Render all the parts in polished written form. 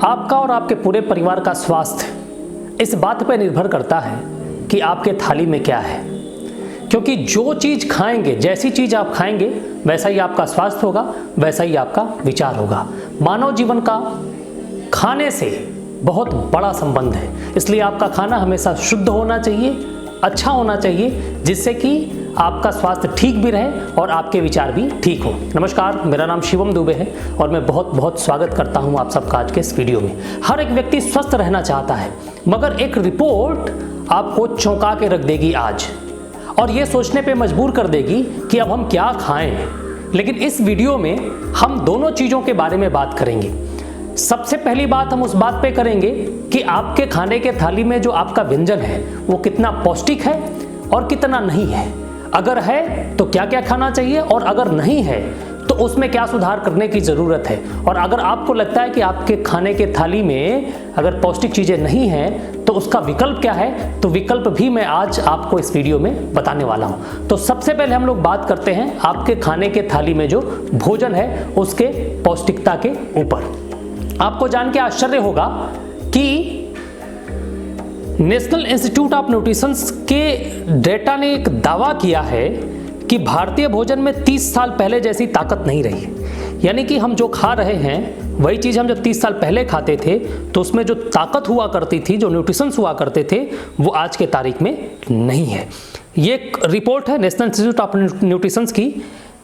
आपका और आपके पूरे परिवार का स्वास्थ्य इस बात पर निर्भर करता है कि आपके थाली में क्या है, क्योंकि जो चीज़ खाएंगे, जैसी चीज़ आप खाएंगे वैसा ही आपका स्वास्थ्य होगा, वैसा ही आपका विचार होगा। मानव जीवन का खाने से बहुत बड़ा संबंध है, इसलिए आपका खाना हमेशा शुद्ध होना चाहिए, अच्छा होना चाहिए, जिससे कि आपका स्वास्थ्य ठीक भी रहे और आपके विचार भी ठीक हो। नमस्कार, मेरा नाम शिवम दुबे है और मैं बहुत बहुत स्वागत करता हूं आप सबका आज के इस वीडियो में। हर एक व्यक्ति स्वस्थ रहना चाहता है, मगर एक रिपोर्ट आपको चौंका के रख देगी आज और ये सोचने पे मजबूर कर देगी कि अब हम क्या खाएं। लेकिन इस वीडियो में हम दोनों चीज़ों के बारे में बात करेंगे। सबसे पहली बात हम उस बात पे करेंगे कि आपके खाने के थाली में जो आपका व्यंजन है वो कितना पौष्टिक है और कितना नहीं है। अगर है तो क्या क्या खाना चाहिए और अगर नहीं है तो उसमें क्या सुधार करने की ज़रूरत है। और अगर आपको लगता है कि आपके खाने के थाली में अगर पौष्टिक चीज़ें नहीं हैं तो उसका विकल्प क्या है, तो विकल्प भी मैं आज आपको इस वीडियो में बताने वाला हूं। तो सबसे पहले हम लोग बात करते हैं आपके खाने के थाली में जो भोजन है उसके पौष्टिकता के ऊपर। आपको जान के आश्चर्य होगा कि नेशनल इंस्टीट्यूट ऑफ न्यूट्रिशन के डेटा ने एक दावा किया है कि भारतीय भोजन में 30 साल पहले जैसी ताकत नहीं रही। यानी कि हम जो खा रहे हैं वही चीज़ हम जब 30 साल पहले खाते थे तो उसमें जो ताकत हुआ करती थी, जो न्यूट्रिशंस हुआ करते थे, वो आज के तारीख में नहीं है। ये एक रिपोर्ट है नेशनल इंस्टीट्यूट ऑफ न्यूट्रिशन की,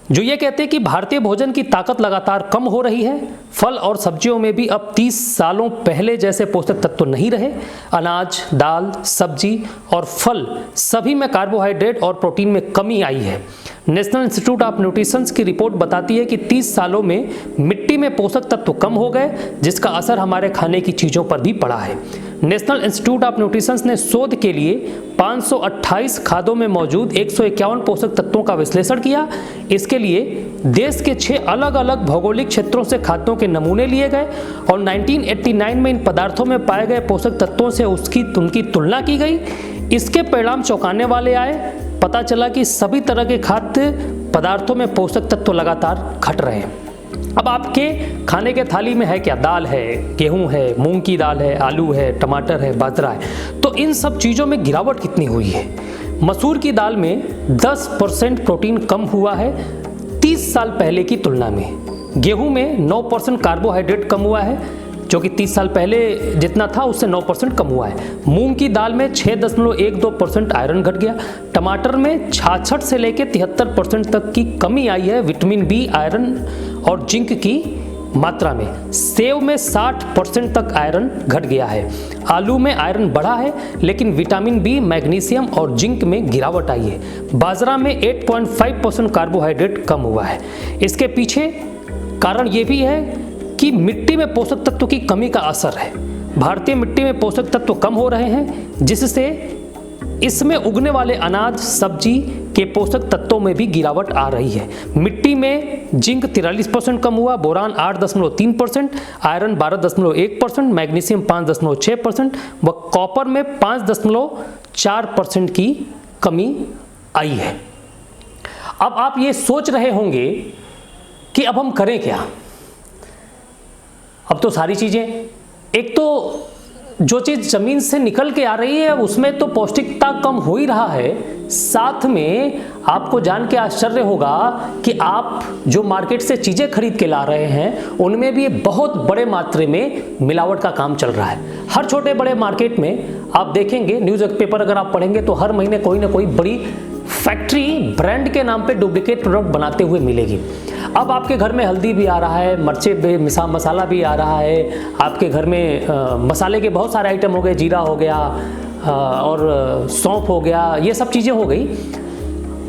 जो ये कहते हैं कि भारतीय भोजन की ताकत लगातार कम हो रही है। फल और सब्जियों में भी अब 30 सालों पहले जैसे पोषक तत्व नहीं रहे। अनाज, दाल, सब्जी और फल सभी में कार्बोहाइड्रेट और प्रोटीन में कमी आई है। नेशनल इंस्टीट्यूट ऑफ न्यूट्रिशन की रिपोर्ट बताती है कि 30 सालों में मिट्टी में पोषक तत्व कम हो गए, जिसका असर हमारे खाने की चीज़ों पर भी पड़ा है। नेशनल इंस्टीट्यूट ऑफ न्यूट्रिशन ने शोध के लिए 528 खाद्यों में मौजूद 151 पोषक तत्वों का विश्लेषण किया। इसके लिए देश के 6 अलग अलग भौगोलिक क्षेत्रों से खाद्यों के नमूने लिए गए और 1989 में इन पदार्थों में पाए गए पोषक तत्वों से उनकी तुलना की गई। इसके परिणाम चौंकाने वाले आए। पता चला कि सभी तरह के खाद्य पदार्थों में पोषक तत्व लगातार घट रहे हैं। अब आपके खाने के थाली में है क्या? दाल है, गेहूं है, मूंग की दाल है, आलू है, टमाटर है, बाजरा है। तो इन सब चीज़ों में गिरावट कितनी हुई है? मसूर की दाल में 10% प्रोटीन कम हुआ है 30 साल पहले की तुलना में। गेहूं में 9% कार्बोहाइड्रेट कम हुआ है, जो कि 30 साल पहले जितना था उससे 9% कम हुआ है। मूंग की दाल में 6.12% आयरन घट गया। टमाटर में 66 से लेकर 73% तक की कमी आई है विटामिन बी, आयरन और जिंक की मात्रा में। सेव में 60% तक आयरन घट गया है। आलू में आयरन बढ़ा है, लेकिन विटामिन बी, मैग्नीशियम और जिंक में गिरावट आई है। बाजरा में 8.5% कार्बोहाइड्रेट कम हुआ है। इसके पीछे कारण ये भी है कि मिट्टी में पोषक तत्व की कमी का असर है। भारतीय मिट्टी में पोषक तत्व कम हो रहे हैं, जिससे इसमें उगने वाले अनाज, सब्जी के पोषक तत्वों में भी गिरावट आ रही है। मिट्टी में जिंक 43% कम हुआ, बोरान 8.3%, आयरन 12.1%, मैग्नीशियम 5.6% व कॉपर में 5.4% की कमी आई है। अब आप ये सोच रहे होंगे कि अब हम करें क्या? अब तो सारी चीज़ें, एक तो जो चीज़ ज़मीन से निकल के आ रही है उसमें तो पौष्टिकता कम हो ही रहा है, साथ में आपको जान के आश्चर्य होगा कि आप जो मार्केट से चीज़ें खरीद के ला रहे हैं उनमें भी बहुत बड़े मात्रा में मिलावट का काम चल रहा है। हर छोटे बड़े मार्केट में आप देखेंगे, न्यूज़ पेपर अगर आप पढ़ेंगे तो हर महीने कोई ना कोई बड़ी फैक्ट्री ब्रांड के नाम पे डुप्लीकेट प्रोडक्ट बनाते हुए मिलेगी। अब आपके घर में हल्दी भी आ रहा है, मिर्चे मसाला भी आ रहा है, आपके घर में मसाले के बहुत सारे आइटम हो गए, जीरा हो गया और सौंफ हो गया, ये सब चीज़ें हो गई।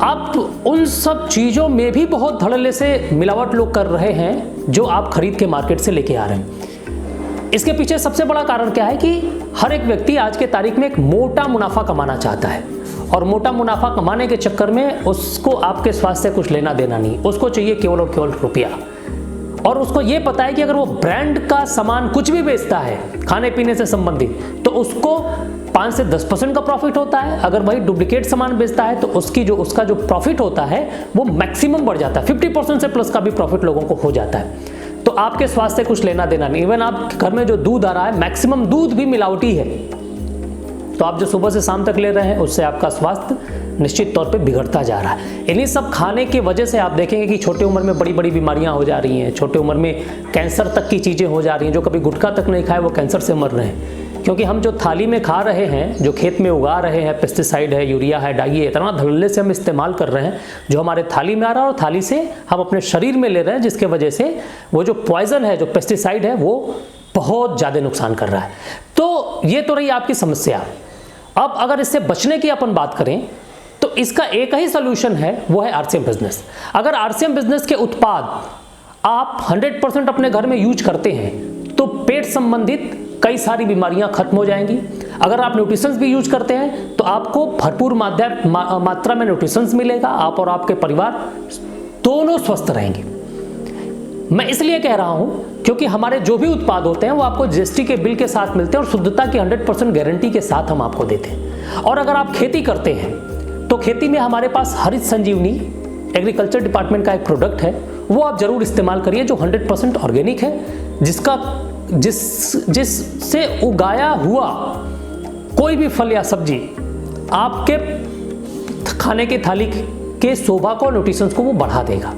आप उन सब चीज़ों में भी बहुत धड़ल्ले से मिलावट लोग कर रहे हैं जो आप खरीद के मार्केट से लेके आ रहे हैं। इसके पीछे सबसे बड़ा कारण क्या है कि हर एक व्यक्ति आज के तारीख में एक मोटा मुनाफा कमाना चाहता है और मोटा मुनाफा कमाने के चक्कर में उसको आपके स्वास्थ्य से कुछ लेना देना नहीं, उसको चाहिए केवल और केवल रुपया। और उसको ये पता है कि अगर वो ब्रांड का सामान कुछ भी बेचता है खाने पीने से संबंधित तो उसको 5 से 10% का प्रॉफिट होता है। अगर वही डुप्लीकेट सामान बेचता है तो उसका जो प्रॉफिट होता है वो मैक्सिमम बढ़ जाता है, 50% से प्लस का भी प्रॉफिट लोगों को हो जाता है। तो आपके स्वास्थ्य से कुछ लेना देना नहीं। इवन आप घर में जो दूध आ रहा है, मैक्सिमम दूध भी मिलावटी है, तो आप जो सुबह से शाम तक ले रहे हैं उससे आपका स्वास्थ्य निश्चित तौर पे बिगड़ता जा रहा है। इन्हीं सब खाने की वजह से आप देखेंगे कि छोटी उम्र में बड़ी बड़ी बीमारियां हो जा रही हैं, छोटी उम्र में कैंसर तक की चीज़ें हो जा रही हैं। जो कभी गुटखा तक नहीं खाए वो कैंसर से मर रहे हैं, क्योंकि हम जो थाली में खा रहे हैं, जो खेत में उगा रहे हैं, पेस्टिसाइड है, यूरिया है, डाई है, इतना धड़ल्ले से हम इस्तेमाल कर रहे हैं जो हमारे थाली में आ रहा है और थाली से हम अपने शरीर में ले रहे हैं, जिसके वजह से वो जो पॉइजन है, जो पेस्टिसाइड है, वो बहुत ज़्यादा नुकसान कर रहा है। तो ये तो रही आपकी समस्या। अब अगर इससे बचने की अपन बात करें तो इसका एक ही सोल्यूशन है, वो है आरसीएम बिजनेस। अगर आरसीएम बिजनेस के उत्पाद आप 100% अपने घर में यूज करते हैं तो पेट संबंधित कई सारी बीमारियां खत्म हो जाएंगी। अगर आप न्यूट्रिशंस भी यूज करते हैं तो आपको भरपूर मात्रा में न्यूट्रिशंस मिलेगा, आप और आपके परिवार दोनों स्वस्थ रहेंगे। मैं इसलिए कह रहा हूं क्योंकि हमारे जो भी उत्पाद होते हैं वो आपको जीएसटी के बिल के साथ मिलते हैं और शुद्धता की 100% गारंटी के साथ हम आपको देते हैं। और अगर आप खेती करते हैं तो खेती में हमारे पास हरित संजीवनी एग्रीकल्चर डिपार्टमेंट का एक प्रोडक्ट है, वो आप जरूर इस्तेमाल करिए, जो 100% ऑर्गेनिक है, जिससे उगाया हुआ कोई भी फल या सब्जी आपके खाने की थाली के शोभा को, न्यूट्रिशंस को वो बढ़ा देगा।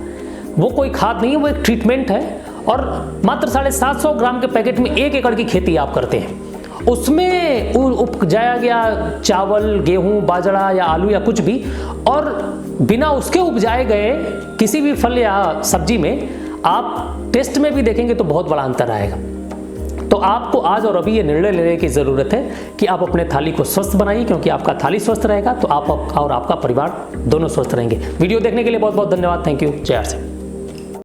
वो कोई खाद नहीं है, वो एक ट्रीटमेंट है। और मात्र 750 ग्राम के पैकेट में 1 एकड़ की खेती आप करते हैं, उसमें उपजाया गया चावल, गेहूं, बाजरा या आलू या कुछ भी, और बिना उसके उपजाए गए किसी भी फल या सब्जी में आप टेस्ट में भी देखेंगे तो बहुत बड़ा अंतर आएगा। तो आपको आज और अभी ये निर्णय लेने की ज़रूरत है कि आप अपने थाली को स्वस्थ बनाइए, क्योंकि आपका थाली स्वस्थ रहेगा तो आप और आपका परिवार दोनों स्वस्थ रहेंगे। वीडियो देखने के लिए बहुत बहुत धन्यवाद। Thank you. जय आर सी।